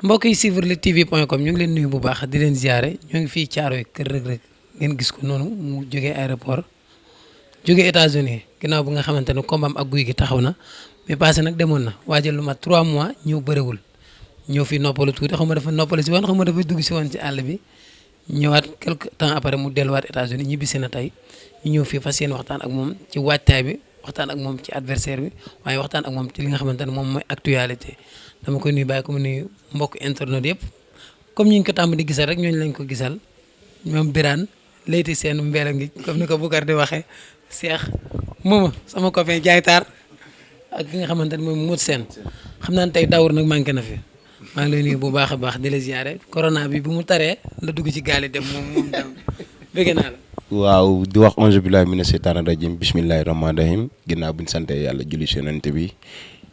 mbokk yi suivre luttetv.com ñu ngi leen nuyu bu baax di leen ziare ñoo ngi fii Thiaroye kër Reug Reug ngeen gis ko noonu mu jógee aéroport jógee États-Unis ginnaaw bi nga xamante ne combat am ak Gouye Gui taxaw na mais passé nag demoon na waajal lu mat 3 mois ñëw bëriwul ñëw fii noppalu tuuti xam nga dafa noppalu si woon xam nga dafa dugg si woon ci àll bi ñëwaat quelque temps après mu delluwaat États-Unis ñibbisi na tey ñu ñëw fii fas yéene waxtaan ak moom ci waajtaay bi waxtaan ak moom ci adversaire bi waaye waxtaan ak moom ci li nga xamante ne moom mooy actualité dama koy nuyu bàyyi ko mu nuyu mbokk internet yëpp comme ñu ngi ko tàmm di gisal rek ñooñu lañ ko gisal ñoom Birane Leyti Sène Mbella ngi comme ni ko Boucar di waxee Cheikh Mouma sama copain jaaytaar ak ki nga xamante ne mooy Modou Sène xam naa ne tey Dawour nag manqué na fi maa ngi lay nuyu bu baax a baax di la ziare corona bi bu mu taree la dugg ci gaali dem moom daw bëgg naa la. waaw di wax auzu billaahi mina seytaani rajiim bismillaahi rahmaani rahiim ginnaaw bi ñu sante yàlla julli ci Yonent bi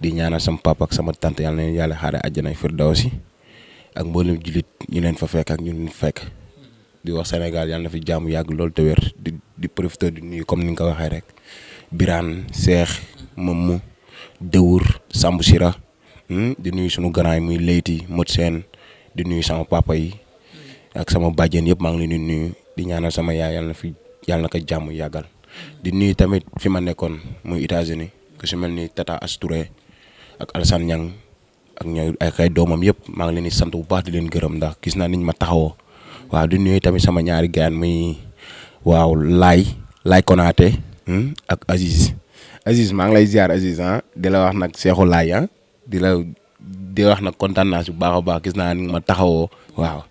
di ñaanal sama papa ak sama tante yàlla na leen yàlla xaare àjjana firdawsi ak mboolem jullit ñu leen fa fekk ak ñu leen fekk di wax Sénégal yàlla na fi jàmm yàgg loolu te wér di profité di nuyu comme ni nga ko waxee rek Birane Cheikh Momu Dawur Samb Sira di nuyu sunu grand yi muy Leyti Modou Sène di nuyu sama papa yi ak sama bàjjen yëpp maa ngi leen di nuyu di ñaanal sama yaay yàlla na ko jàmm yàggal di nuyu tamit fi ma nekkoon muy États-Unis ku si mel ni Tata Astouré ak Alassane Niang ak ñooy ay doomam yëpp maa ngi leen di sant bu baax di leen gërëm ndax gis naa niñ ma taxawoo waaw di nuyu tamit sama ñaari gaan muy waaw Laay Konaté ak Aziz maa ngi lay ziar Aziz di la wax nag Seexu Laay di wax nag kontaan naa si bu baax a baax gis naa ni ma taxawoo waaw.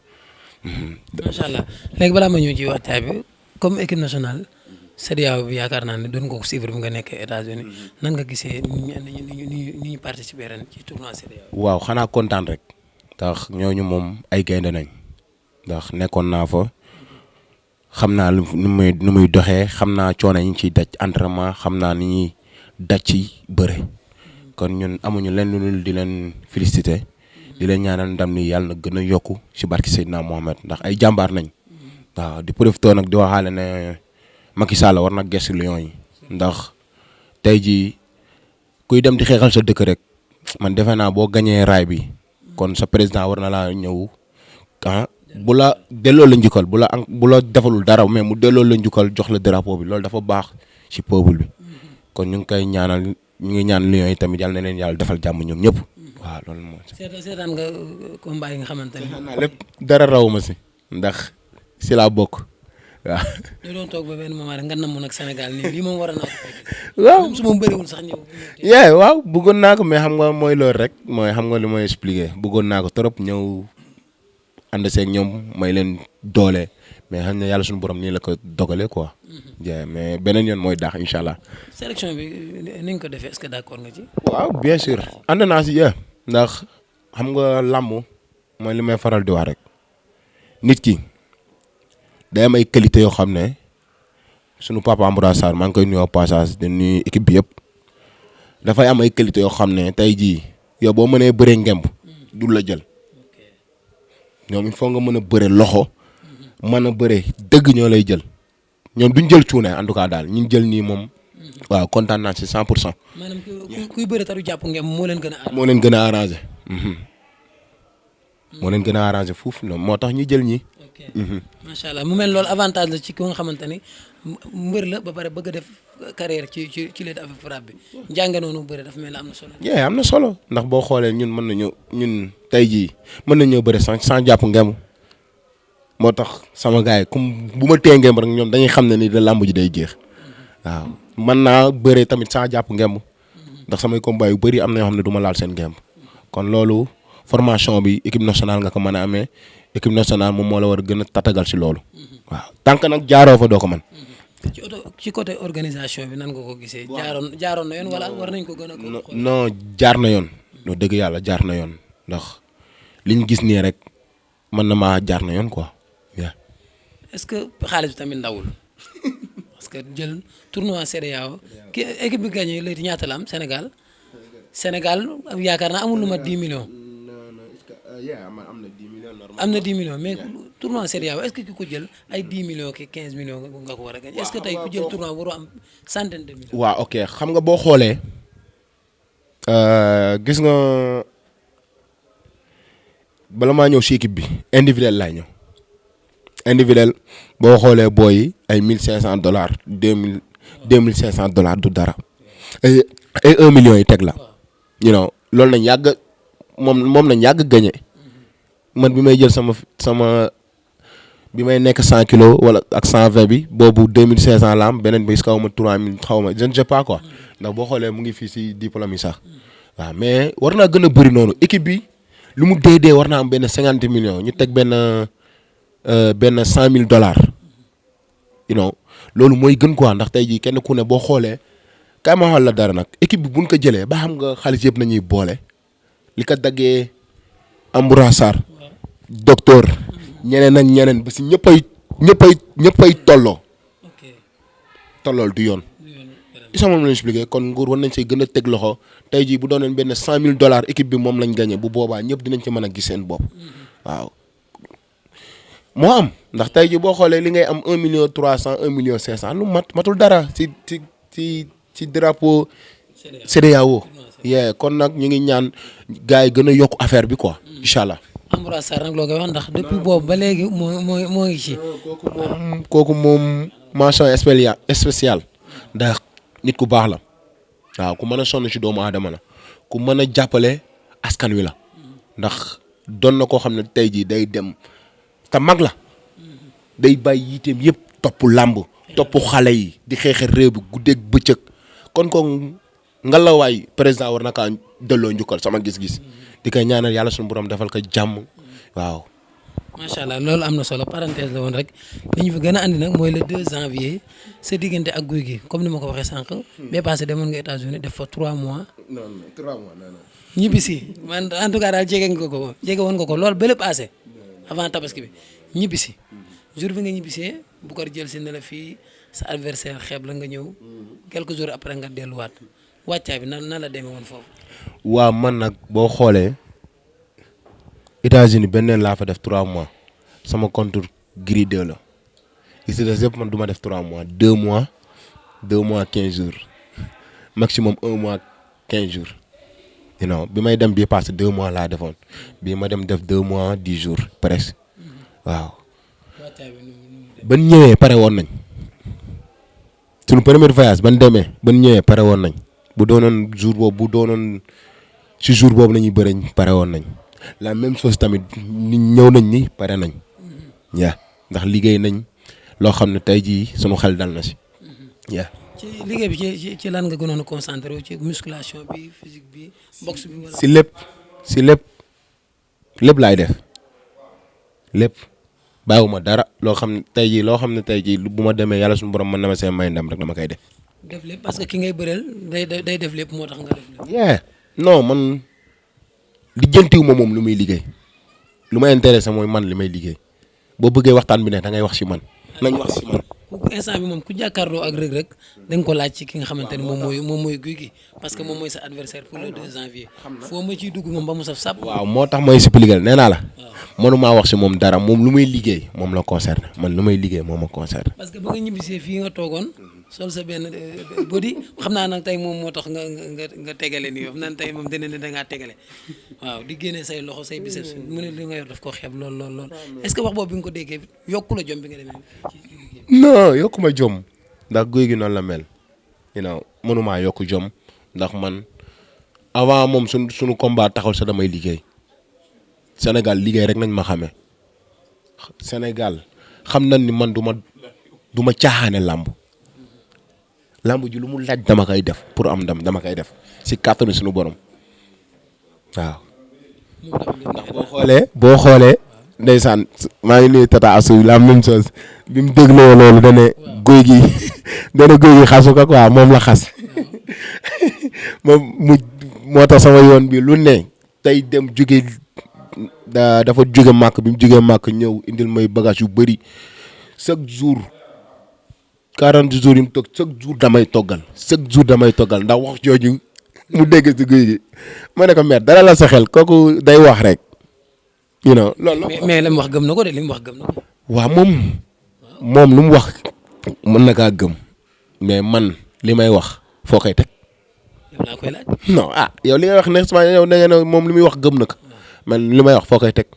macha allah léegi balaa ma ñëw ci waxtaay bi comme équipe nationale CEDEAO bi yaakaar naa ne doon nga ko suivre bi nga nekkee États-Unis nan nga gisee ni ñu participer ren ci tournoi CEDEAO. waaw xanaa kontaan rek ndax ñooñu moom ay gaynde nañ ndax nekkoon naa fa xam naa nu muy doxee xam naa coono yi ñu ciy daj entraînement xam naa ni ñuy daj ci bëre kon ñun amuñu leen lu di leen féliciter di leen ñaanal ndam ni yàlla na gën a yokku ci barki Seydina Mohamed ndax ay jàmbaar nañ waaw di profité nag di waxaale ne Macky Sall war na gëstu Lions yi ndax tey jii kuy dem di xeexal sa dëkk rek man defe naa boo gañee raay bi kon sa président war na laa ñëw bu la delloo la njukkal bu la defalul dara mais mu delloo la njukkal jox la drapeau bi loolu dafa baax ci peuple bi kon ñu ngi koy ñaanal ñu ngi ñaan Lions yi tamit yàlla na leen yàlla defal jàmm ñoom ñëpp waaw loolu moo. seetaan nga combat yi nga xamante ne. lépp dara raw ma si ndax si laa bokk waaw. ñu doon toog ba benn moment rek nga namm nag Sénégal nii lii moom war na waaw su ma bëriwul sax ñëw. waaw bëggoon naa ko mais xam nga mooy loolu rek mooy xam nga li may expliquer bëggoon naa ko trop ñëw ànd seeg ñoom may leen doole mais xam ne yàlla suñu borom nii la ko dogalee quoi. mais beneen yoon mooy daax incha allah. sélection bi ni nga ko defee est-ce que d'accord nga ci. waaw bien sûr ànd naa si ndax xam nga làmb mooy li may faral di wax rek nit ki day am ay qualité yoo xam ne sunu papa Amadou Sarr maa ngi koy nuyoo passage de nuyu équipe bi yëpp dafay am ay qualité yoo xam ne tey jii yow boo mënee bëree ngemb du la jël ñoom il faut nga mën a bëre loxo mën a bëre dëgg ñoo lay jël ñoom duñ jël cuune en tout cas daal ñun jël nii moom. waaw kontaan naa ci 100%. maanaam kuy bëre taru jàpp ngeen moo leen gën a. moo leen gën a arrangé. moo leen gën a arrangé fuuf moo tax ñu jël ñi. ok macha allah mu mel loolu avantage la ci ki nga xamante ni mbër la ba pare bëgg a def carrière ci lutte avec frappe bi njànge noonu bëre dafa mel ne am na solo. am na solo ndax boo xoolee ñun mën nañu ñun tey jii mën nañoo bëre sans jàpp ngemu moo tax sama gars yi comme bu ma tee ngem rek ñoom dañuy xam ne ni da làmb ji day jeex waaw. mën naa bëre tamit sans jàpp ngemb ndax samay combat yu bëri am na yoo xam ne du ma laal seen ngemb kon loolu formation bi équipe nationale nga ko mën a amee équipe nationale moom moo la war a gën a tatagal si loolu waaw tant que nag jaaroo fa doo ko mën. ci côté organisation bi nan nga ko gisee. jaaroon na yoon wala war nañ ko gën a. non jaar na yoon. no dëgg yàlla jaar na yoon ndax liñ gis nii rek mën na maa jaar na yoon quoi. est-ce que xaalis bi tamit ndawul. parce que jël tournoi CEDEAO ki équipe bi gagné léegi ñaata la am Sénégal yaakaar naa amul lu mat 10 millions. am na 10 millions normal. am na 10 millions mais tournoi CEDEAO est-ce que ki ko jël ay 10 millions ki 15 millions nga ko war a gañ est-ce que tey ku jël tournoi waroo am centaine de millions. waaw ok xam nga boo xoolee gis nga bala maa ñëw si équipe bi individuel laay ñëw individuel boo xoolee booy yi ay $1,500 $2,500 du dara ay 1 million yi teg la loolu nañ yàgg moom nañ yàgg gagné man bi may jël sama bi may nekk 100 kilos wala ak 120 bi boobu 2,500 la am beneen bi xaw ma 3,000 xaw ma je ne sais pas quoi ndax boo xoolee mu ngi fii si diplôme yi sax waaw mais war naa gën a bëri noonu équipe bi lu mu dee war naa am benn 50 millions ñu teg benn $100,000 loolu mooy gën quoi ndax tey jii kenn ku ne boo xoolee kay ma xool la dara nag équipe bi buñ ko jëlee ba xam nga xaalis yëpp nañuy boole li ko daggee Amboura Sarr docteur ñeneen ak ñeneen ba si ñëppay tolloo tollool du yoon isa moom lañu expliqué kon nguur war nañ say gën a teg loxo tey jii bu dooneen benn $100,000 équipe bi moom lañ gagné bu boobaa ñëpp dinañ ci mën a gis seen bopp waaw moo am ndax tey jii boo xoolee li ngay am 1,300,000 1,500,000 lu matul dara ci drapeau CEDEAO kon nag ñu ngi ñaan gars yi gën a yokk affaire bi quoi incha allah. Amboura Sarr nag loo koy wax ndax depuis boobu ba léegi moo ngi ci. kooku moom mention spéciale ndax nit ku baax la waaw ku mën a sonn ci doomu aadama la ku mën a jàppale askan wi la ndax doon na koo xam ne tey jii day dem te mag la day bàyyi yiteem yëpp topp làmb topp xale yi di xeexal réew bi guddeeg bëccëg kon ko ngalawaay président war na kaa delloo njukkal sama gis-gis di koy ñaanal yàlla suñu borom defal ko jàmm waaw. macha allah loolu am na solo parenthèse la woon rek li ñu fi gën a andi nag mooy le 2 janvier sa diggante ak guy gi comme ni ma ko waxee sànq. bee passé demoon nga États-Unis def fa 3 mois. non 3 mois non. ñibbisi man en tout cas daal jege woon nga ko loolu ba le passé avant tabaski bi ñibbisi jour bi nga ñibbisee bu ko jël si ne la fii sa adversaire xeeb la nga ñëw quelques jours après nga delluwaat wàccaay bi nan la demee woon foofu. waaw man nag boo xoolee États-Unis benn laa fa def 3 mois sama contre Gris 2 la li si des yëpp man du ma def 3 mois 2 mois 15 jours maximum 1 mois 15 jours bi may dem bii passé 2 mois laa defoon bii ma dem def 2 mois 10 jours presque waaw. ban ñëwee pare woon nañ suñu premier voyage ban demee ban ñëwee pare woon nañ bu doonoon jour boobu nañuy bëreñ pare woon nañ la même chose tamit ni ñëw nañ ni pare nañ yaa ndax liggéey nañ loo xam ne tey jii sunu xel dal na si yaa. ci liggéey bi ci lan nga gënoon a concentré ci musculation bi physique bi boxe bi. si lépp laay def lépp bàyyiwuma dara loo xam ne tey jii bu ma demee yàlla suñu borom mën na ma seen may ndam rek dama koy def. def lépp parce que ki ngay bëreel day def lépp moo tax nga def lépp. non man lijjantiwu ma moom lu muy liggéey lu ma intéressé mooy man li may liggéey boo bëggee waxtaan bi ne da ngay wax si man. nañ wax si man. instant bi moom ku jàkkaarloo ak Reug Reug da nga ko laaj ci ki nga xamante ne moom mooy Gouye Gui parce que moom mooy sa adversaire pour le 2 janvier. foo ma ciy dugg moom ba mu saf sap. waaw moo tax may expliquer nee naa la. mënumaa wax si moom dara moom lu muy liggéey moom la concerné man lu may liggéey moom ma concerné. parce que ba nga ñibbisee fii nga toogoon sol sa benn body xam naa nag tey moom moo tax nga tegale nii yow xam naa ne tey moom dina ne da ngaa tegale waaw di génnee say loxo say biceps mu ne li nga yor daf ko xeeb lool est-ce que wax boobu bi nga ko déggee yokku la jom bi nga demee ci liggéey. non yokku ma jom ndax Gouye Gui noonu la mel mënumaa yokku jom ndax man avant moom suñu combat taxaw sa damay liggéey Sénégal liggéey rek nañ ma xamee Sénégal xam nañ ni man du ma caaxaane làmb ji lu mu laaj dama koy def pour am ndam dama koy def si kàttanu suñu borom waaw. ndax boo xoolee ndeysaan maa ngi nuyu Tata Assou la même chose bi mu dégloo loolu dane Gouye Gui xasu ko quoi moom la xas moom moo tax sama yoon bi lu ne tey dem jóge dafa jóge màkk bi mu jógee màkk ñëw indil may bagage yu bëri chaque jour 40 jours yi mu toog chaque jour damay toggal ndax wax jooju mu dégg si Gouye Gui ma ne ko mère dara la sa xel kooku day wax rek you know loolu la. mais li mu wax gëm na ko de li mu wax gëm na ko. waaw moom lu mu wax mën na kaa gëm mais man li may wax foo koy teg. yow laa koy laaj. non yow li ngay wax ne sama yow da nga ne moom li muy wax gëm na ko man li may wax foo koy teg.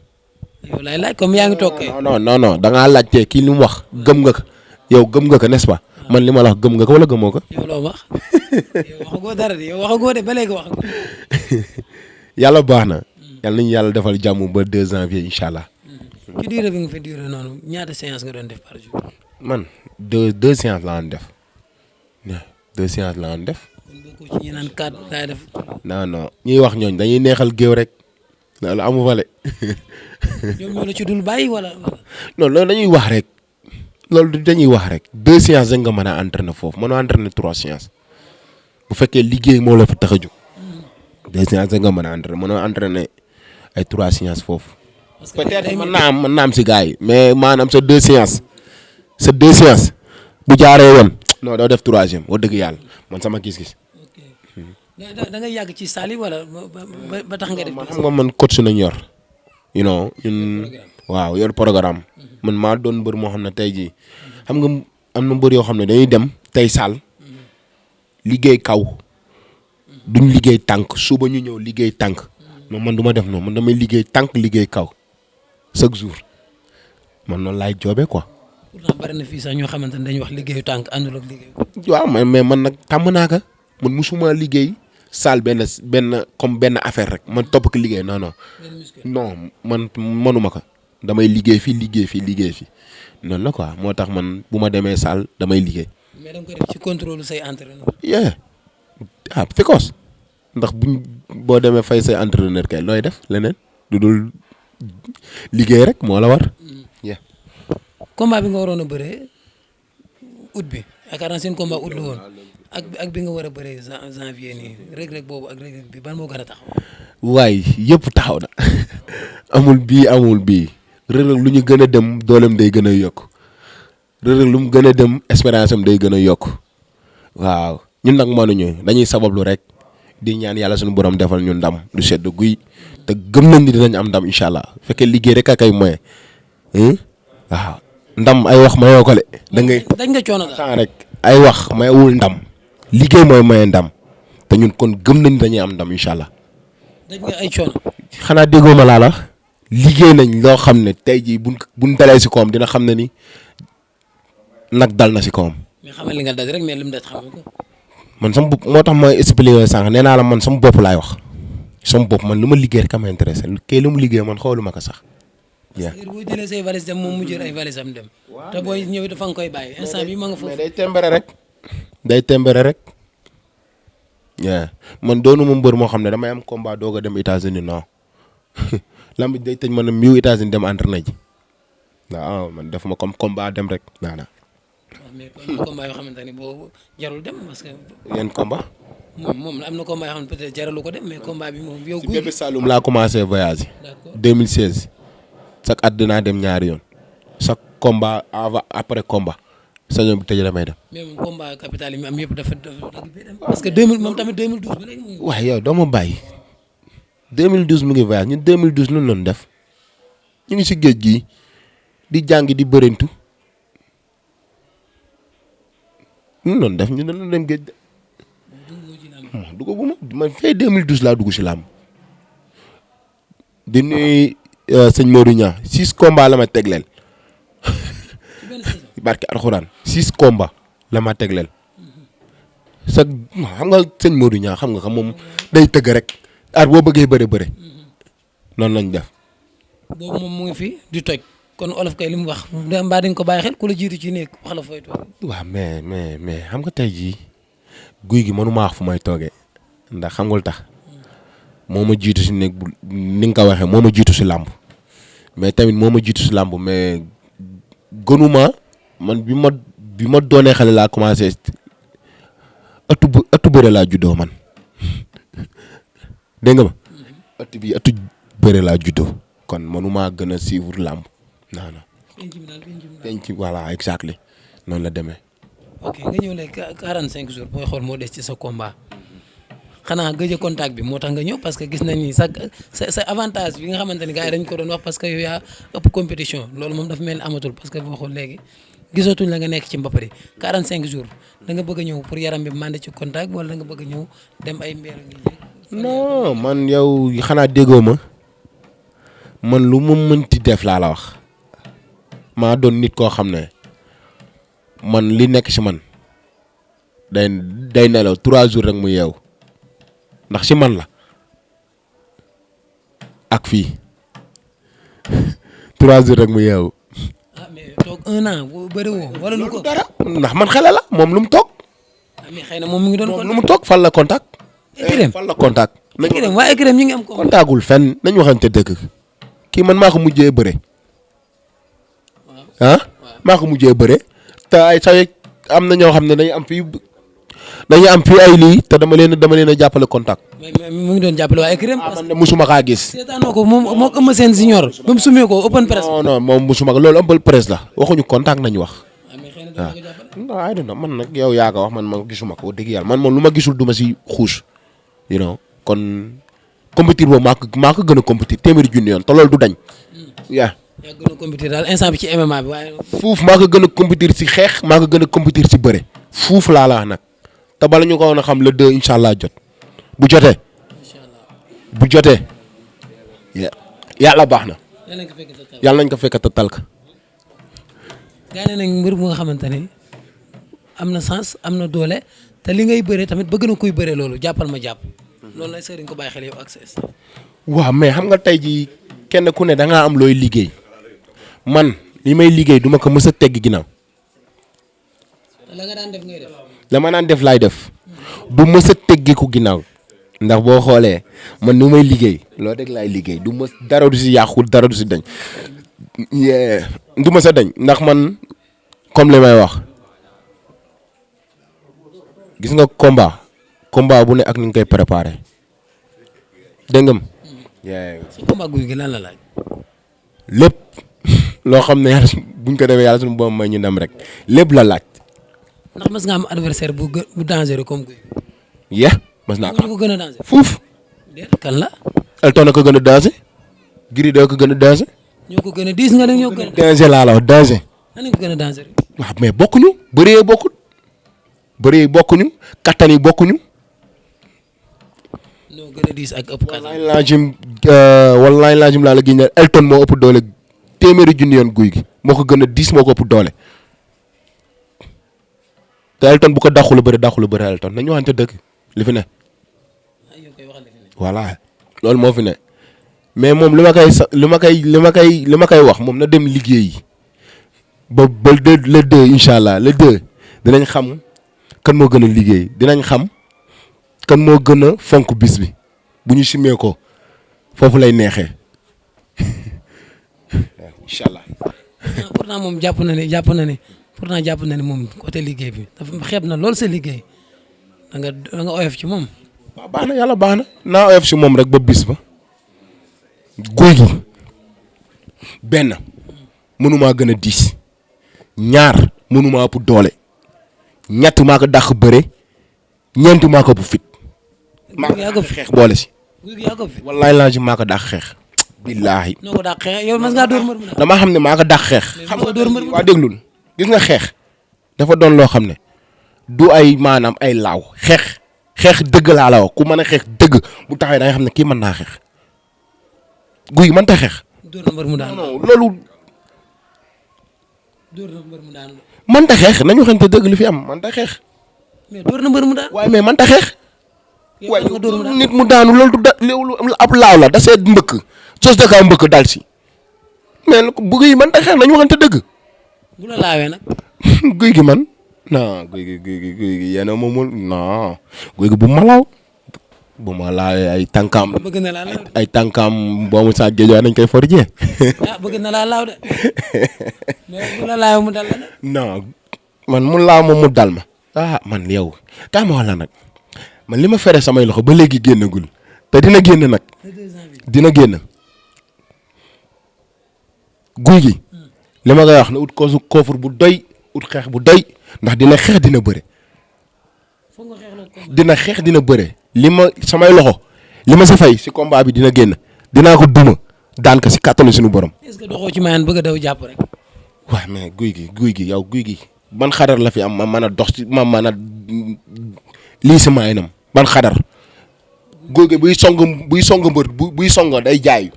yow laay laaj comme yaa ngi toog kay. non da ngaa laajte kii li mu wax gëm nga ko yow gëm nga ko n'est-ce pas man li ma la wax gëm nga ko wala gëmoo ko. yow loo wax yow waxagoo dara de yow waxagoo de ba léegi waxagoo. yàlla baax na. yàlla nañu yàlla defal jàmm ba 2 janvier incha allah. ci durée bi nga fi durée noonu ñaata séance nga doon def par jour. man deux séances la doon def waaw 2 séances la doon def. kon bokkoo ci ñi naan 4 laay def. non ñiy wax ñooñ dañuy neexal géew rek loolu amu fale. ñoom ñoo la ci dul bàyyi wala. non loolu dañuy wax rek loolu dañuy wax rek 2 séances da nga mën a entraîner foofu mënoo entraîner 3 séances bu fekkee liggéey moo la fa tax a jóg 2 séances da nga mën a entraîner mënoo entraîner ay 3 séances foofu. parce que peut-être mën naa am si gars yi mais maanaam sa 2 séances bu jaaree woon non doo def 3e wax dëgg yàlla man sama gis-gis. ok da nga yàgg ci saali wala ba tax nga def. man xam nga man coach nañ yor. ñun waaw yor programme. man maa doon mbër moo xam ne tey jii xam nga am na mbër yoo xam ne dañuy dem tey saal liggéey kaw duñ liggéey tànk suba ñu ñëw liggéey tànk man du ma def noonu man damay liggéey tànk liggéey kaw chaque jour man noonu laay joobee quoi. pourtant bari na fii sax ñoo xamante ne dañuy wax liggéeyu tànk àndul ak liggéey. waaw mais man nag tàmm naa ko man musuma liggéey saal benn comme benn affaire rek man topp ko liggéey non man mënuma ko damay liggéey fii noonu la quoi moo tax man bu ma demee saal damay liggéey. mais da nga koy def ci contrôle say entraîneur. fekkoos ndax boo demee fay say entraîneur kay looy def leneen du dul liggéey rek moo la war. combat bi nga waroon a bëree août bi yaakaar naa seen combat août la woon ak bi nga war a bëree janvier nii Reug Reug boobu ak Reug Reug bi ban moo gën a taxaw. waaye yëpp taxaw na amul bii Reug Reug lu ñu gën a dem dooleem day gën a yokk Reug Reug lu mu gën a dem espérance am day gën a yokk waaw ñun nag mënuñu dañuy sabablu rek di ñaan yàlla suñu borom defal ñu ndam lu sedd guy te gëm nañ ni dinañ am ndam incha allah fekkee liggéey rek ak ay moyen waaw ndam ay wax mayoo ko le da ngay dañ nga coono daal rek ay wax mayewul ndam liggéey mooy maye ndam te ñun kon gëm nañ dañuy am ndam incha allah. dañ nga ay coono. xanaa déggoo ma laa la liggéey nañ loo xam ne tey jii buñ dalee si kawam dina xam ne ni nag dal na si kawam. mais xamal li nga daj rek mais lim daj xam ko. man sama bopp moo tax ma expliqué sànq nee naa la man sama bopp laay wax sama bopp man lu ma liggéey rek a ma intéressé kay lu mu liggéey man xooluma ko sax. parce que boo jëlee say valise dem moom mu jël ay valise am dem. te booy ñëw dafa nga koy bàyyi instant bi ma nga foofu. mais day tembere rek. man doonu ma mbër moo xam ne damay am combat doog a dem États-Unis non lamb day tëj ma ne mieux États-Unis dem entraîné ji waaw man def ma comme combat dem rek naana. mais am na combat yoo xamante ne boo jarul dem parce que. yan combat. moom am na combat yoo xam ne peut-être jaralu ko dem mais combat bi moom yow. si Bébé Saloum laa commencé voyage. d'accord 2016. chaque at dinaa dem ñaari yoon. chaque combat avant après combat. sañoon bi tëj damay dem. mais moom combat capital yi mu am yëpp dafa dem parce que 2000 moom tamit 2012 ba léegi mu ngi. waaw yow doo ma bàyyi 2012 mu ngi voyage ñun 2012 lu ñu doon def ñu ngi si géej gi di jàng di bërintu lu ñu doon def ñu doon dem géej de. duggaguma man fay 2012 laa dugg si làmb di nuyu sëñ Modou Niang 6 combats la ma tegleel. barke alxuraan 6 combats la ma tegleel sa xam nga sëñ Modou Niang xam nga xam moom day tëgg rek aar boo bëggee bëre noonu lañ def. boobu moom mu ngi fi di toj kon olof kay li mu wax mbaa di nga ko bàyyi xel ku la jiitu ci nekk wax la fooy toog. waaw mais xam nga tey jii guy gi mënuma wax fu may toogee ndax xam nga lu tax moo ma jiitu si nekk bu ni nga ko waxee moo ma jiitu si làmb mais tamit moo ma jiitu si làmb mais gënuma man bi ma doonee xale laa commencé ëttu bëre laa juddoo man dégg nga ma ëttu bëre laa juddoo kon manuma gën a suivre làmb non. penc voilà exactly noonu la demee. ok nga ñëw léegi 45 jours booy xool moo des ci sa combat xanaa gëj a contact bi moo tax nga ñëw parce que gis nañ ni sa avantage bi nga xamante ni gars yi dañ ko doon wax parce que yow yaa ëpp compétition loolu moom dafa mel ni amatul parce que boo xool léegi gisatuñ la nga nekk ci mbapari 45 jours da nga bëgg a ñëw pour yaram bi mànd ci contact wala da nga bëgg a ñëw dem ay mbeer ngi non man yow xanaa déggoo ma man lu ma mënti def laa la wax maa doon nit koo xam ne man li nekk ci man day nelaw 3 jours rek mu yeew ndax ci man la ak fii 3 jours rek mu yeew. ah mais toog 1 an bëri woo wala lu ko dara ndax man xale la moom lu mu toog. ah mais xëy na moom mi ngi doon moom lu mu toog fan la contact. Ekirem fan la contact. Ekirem waa Ekirem ñi ngi am contactul fenn nañu waxante dëgg kii man maa ko mujjee bëre. ah maa ko mujjee bëre te ay say am na ñoo xam ne dañuy am fii ay lii te dama leen a jàppale contact. mais mu ngi doon jàppale waa Ekirem. man de musuma kaa gis. seetaanoo ko moom moo ëmb seen senior. ba mu sumee ko open press. non moom musuma ko loolu open press la waxuñu contact nañu wax. mais xëy na dina ko jàppale. non I don't know man nag yow yaa ko wax man gisuma ko dëgg yàlla man moom lu ma gisul duma si xuus. kon compétir boobu maa ko gën a compétir téeméeri junni yoon te loolu du dañ. yaa gën a compétir daal instant bi ci MMA bi waaye. fuuf maa ko gën a compétir si xeex maa ko gën a compétir si bëre fuuf laa la wax nag te bala ñu ko woon a xam le 2 incha allah jot bu jotee. incha allah bu jotee. yàlla baax na. yàlla nañ ko fekk yàlla nañ ko fekk te tal ka. gaa ne nag mbir mu nga xamante ni am na sens am na doole te li ngay bëree tamit bëgg na kuy bëree loolu jàppal ma jàpp loolu lay sëriñ ko bàyyi xel yow ak sa staff. waaw mais xam nga tey jii kenn ku ne da ngaa am looy liggéey man li may liggéey duma ko mës a tegg ginnaaw. la nga daan def ngay def. la ma naan def laay def du mës a teggiku ginnaaw ndax boo xoolee man ni may liggéey loolu rek laay liggéey du mës dara du si yàqu dara du si dañ. du mës a dañ ndax man comme li may wax gis nga combat bu ne ak ni nga koy préparé dégg nga. su combat guy gi lan la laaj. lépp loo xam ne yàlla buñ ko defee yàlla suñu boom may ñu ndam rek lépp la laaj. ndax mas nga am adversaire bu dangereux comme guy. mas naa ko ñu ko gën a danger. fuuf. déet kan la. Elton a ko gën a danger. Gris da ko gën a danger. ñoo ko gën a diis nga ne ñoo ko gën a. danger laa la wax danger. nan ko gën a danger. waaw mais bokkuñu bëree bokkut bëree bokkuñu kattan yi bokkuñu. ñoo gën a diis ak ëpp kattan. wallaahi laajim laa la gis ne Elton moo ëpp doole téeméeri junni yoon guy gi moo ko gën a diis moo ko ëpp doole. te Elton bu ko dàqulu bëri Elton nañu waxante dëgg li fi ne. voilà loolu moo fi ne mais moom li ma koy wax moom na dem liggéeyi ba le 2 incha allah le 2 dinañ xam kan moo gën a liggéey dinañ xam kan moo gën a fonk bis bi bu ñu simee ko foofu lay neexee incha allah. pourtant moom jàpp na ne moom côté liggéey bi dafa xeeb na lool sa liggéey da nga oyof ci moom. waaw baax na yàlla baax na naa oyof si moom rek ba bis ba guy gi benn mënumaa gën a diis ñaar mënumaa ëpp doole ñett maa ko dàq bëre ñeent maa ko ëpp fit. maa ko xeex boole si. wallaay laa ji maa ko dàq xeex. billaahi. noo ko dàq xeex yow mas ngaa dóor mbër mu damaa xam ne maa ko dàq xeex. xam nga dóor mbër mu waa déglul gis nga xeex dafa doon loo xam ne du ay maanaam ay laaw xeex dëgg laa la wax ku mën a xeex dëgg bu taxawee da nga xam ne kii mën naa xeex guy mën ta xeex. dóor na mbër mu daan non loolu. dóor na mbër mu daan mën ta xeex nañu waxante dëgg li fi am mën ta xeex. mais dóor na mbër mu daan. waaye mais mën ta xeex. yow nga dóor mu daan nit mu daanu loolu du da loolu ab laaw la da see mbëkk sos da kaa mbëkk dal si mais bu guy mën ta xeex nañu waxante dëgg. bu la laawee nag. guy gi man non guy gi yéen a moomul non guy gi bu ma laaw bu ma laawee ay tànkaam. bëgg na laa laaw de. ay tànkaam boo mu saa géej nañ koy forjee. bëgg na laa laaw de mais bu la laawee mu dal la de. non man mu laaw ma mu dal ma. man yow kaa ma wax la nag man li ma fere samay loxo ba léegi génnagul te dina génn nag. dina génn guy gi. li ma koy wax na ut koofur bu doy ut xeex bu doy ndax dina xeex dina bëre. foog nga xeexloo combat. dina xeex dina bëre li ma samay loxo li ma si fay si combat bi dina génn dinaa ko duma daan ko si kàttanu suñu borom. est-ce que doxoo ci mayaan bëgg a daw jàpp rek. waaw mais guy gi yow guy gi ban xadar la fi am ma mën a dox ci ma mën a lii si maayinam ban xadar guy gi buy song mbër buy song day jaayu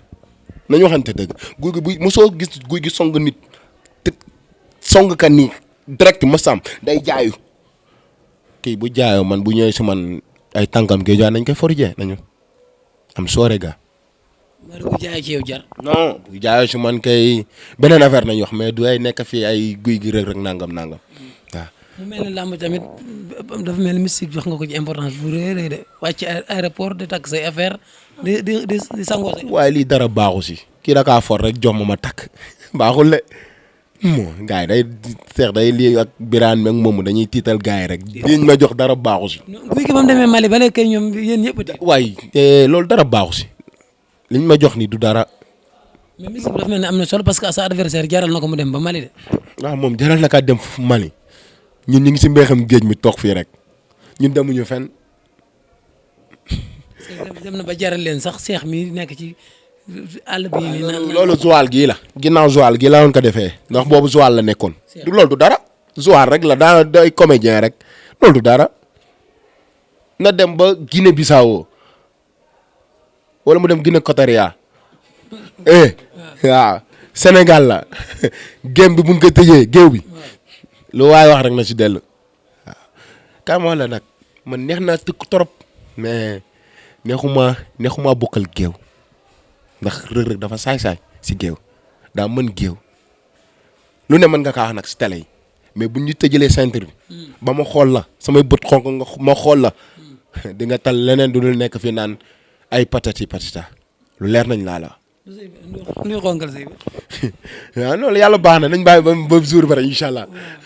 nañu waxante dëgg guy gi buy mosoo gis guy gi song nit te song ka nii direct ma sam day jaayu kii bu jaayoo man bu ñëwee si man ay tànkam géej nañ koy forjee nañu am soore ga. wala bu jaayee ci yow jar. non bu jaayoo si man kay beneen affaire nañu wax mais du ay nekk fii ay guy gi rek nangam waaw. mu mel ni làmb tamit dafa mel ni mystique jox nga ko ci importance bu rëy de wàcc aéroport di takk say affaire di sangoo say. waaye lii dara baaxu si kii da kaa for rek jox ma takk baaxul le moo gars yi day lii ak biraan meeg moomu dañuy tiital gars yi rek liñ ma jox dara baaxu si. guy gi ba mu demee Mali ba léegi kay ñoom yéen ñëpp a. waaye loolu dara baaxu si liñ ma jox ni du dara. mais mystique dafa mel ni am na solo parce que sa adversaire jaral na ko mu dem ba Mali de. waaw moom jaral na kaa dem Mali ñun ñu ngi si mbéyam géej mi toog fii rek ñun demuñu fenn. dem na ba jaral leen sax seex mi nekk ci àll bi. loolu Joal gii la. ginnaaw Joal gii la woon ko defee ndax boobu Joal la nekkoon. du loolu du dara. Joal rek la daa day comédien rek loolu du dara na dem ba Guinée Bissau wala mu dem Guinée Cotoria waaw Sénégal la gém bi buñ ko tëjee géew bi lu waay wax rek na si dellu waaw. kaay ma la nag man neex naa tëkk trop mais neexuma bokkal géew ndax Reug Reug dafa saay-saay si géew daa mën géew lu ne mën nga kaa wax nag si télé yi mais bu ñu tëjalee centre bi ba ma xool la samay bët xonk nga ma xool la di nga tal leneen du dul nekk fi naan ay patati patata lu leer nañ laa la. luy xonkal say waaw loolu yàlla baax na nañ bàyyi ba jour ba rek incha allah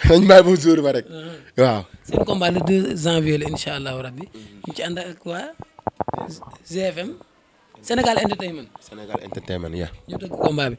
nañ bàyyi ba jour ba rek waaw. seen combat le 2 janvier la incha allahu rabbi ñu ci ànd ak waa GFM Sénégal Entertainment. Sénégal Entertainment ya ñu tëgg combat bi.